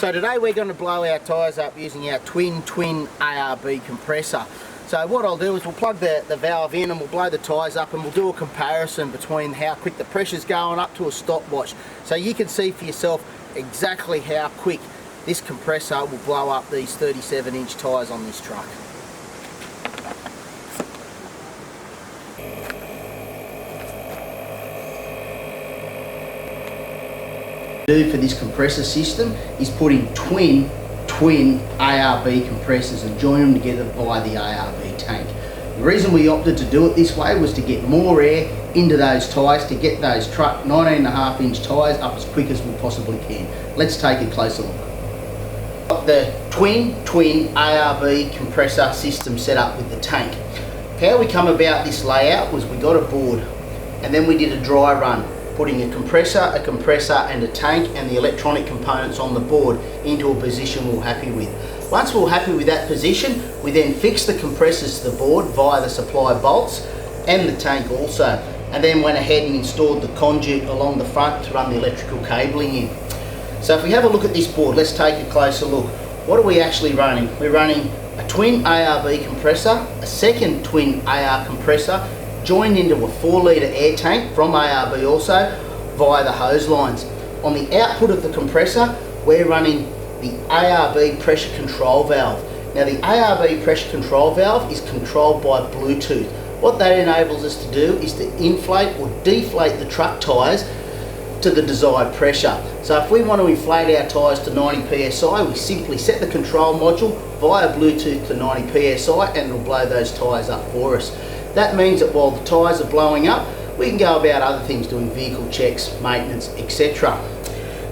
So today we're going to blow our tyres up using our Twin Twin ARB compressor. So what I'll do is we'll plug the valve in and we'll blow the tyres up, and we'll do a comparison between how quick the pressure's going up to a stopwatch, so you can see for yourself exactly how quick this compressor will blow up these 37-inch tyres on this truck. Do for this compressor system is put in twin ARB compressors and join them together via the ARB tank. The reason we opted to do it this way was to get more air into those tyres, to get those truck 19.5-inch tyres up as quick as we possibly can. Let's take a closer look. Got the twin ARB compressor system set up with the tank. How we come about this layout was we got a board and then we did a dry run, putting a compressor and a tank and the electronic components on the board into a position we were happy with. Once we were happy with that position, we then fixed the compressors to the board via the supply bolts and the tank also, and then went ahead and installed the conduit along the front to run the electrical cabling in. So if we have a look at this board, let's take a closer look. What are we actually running? We're running a twin ARB compressor, a second twin AR compressor, joined into a 4-litre air tank from ARB also via the hose lines. On the output of the compressor, we're running the ARB pressure control valve. Now the ARB pressure control valve is controlled by Bluetooth. What that enables us to do is to inflate or deflate the truck tyres to the desired pressure. So if we want to inflate our tyres to 90 psi, we simply set the control module via Bluetooth to 90 psi and it'll blow those tyres up for us. That means that while the tyres are blowing up, we can go about other things, doing vehicle checks, maintenance, etc.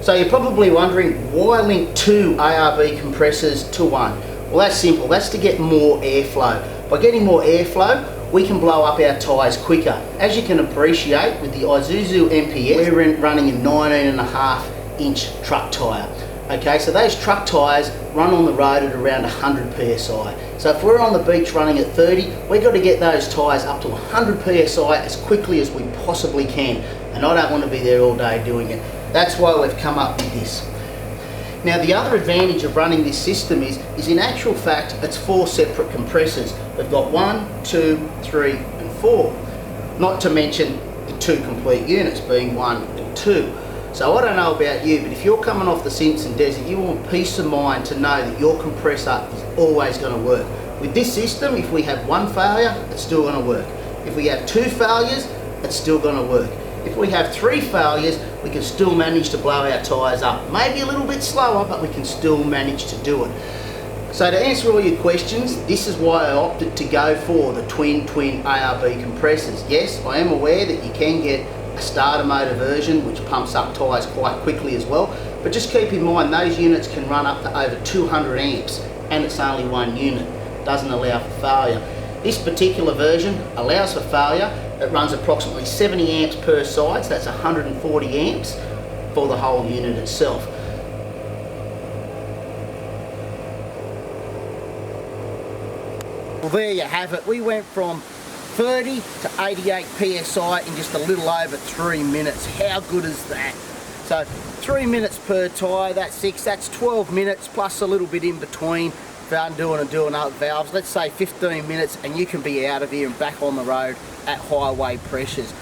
So you're probably wondering, why link two ARB compressors to one? Well, that's simple. That's to get more airflow. By getting more airflow, we can blow up our tyres quicker. As you can appreciate, with the Isuzu NPS, we're running a 19.5-inch truck tyre. Okay, so those truck tyres run on the road at around 100 psi. So if we're on the beach running at 30, we've got to get those tyres up to 100 psi as quickly as we possibly can. And I don't want to be there all day doing it. That's why we've come up with this. Now the other advantage of running this system is in actual fact, it's 4 separate compressors. We've got 1, 2, 3 and 4. Not to mention the 2 complete units being 1 and 2. So I don't know about you, but if you're coming off the Simpson Desert, you want peace of mind to know that your compressor is always going to work. With this system, if we have 1 failure, it's still going to work. If we have 2 failures, it's still going to work. If we have 3 failures, we can still manage to blow our tyres up. Maybe a little bit slower, but we can still manage to do it. So to answer all your questions, this is why I opted to go for the Twin ARB compressors. Yes, I am aware that you can get a starter motor version which pumps up tyres quite quickly as well, but just keep in mind those units can run up to over 200 amps and it's only 1 unit. Doesn't allow for failure. This particular version allows for failure. It runs approximately 70 amps per side, so that's 140 amps for the whole unit itself. Well, there you have it. We went from 30 to 88 psi in just a little over 3 minutes. How good is that? So 3 minutes per tyre, that's 12 minutes plus a little bit in between doing other valves. Let's say 15 minutes and you can be out of here and back on the road at highway pressures.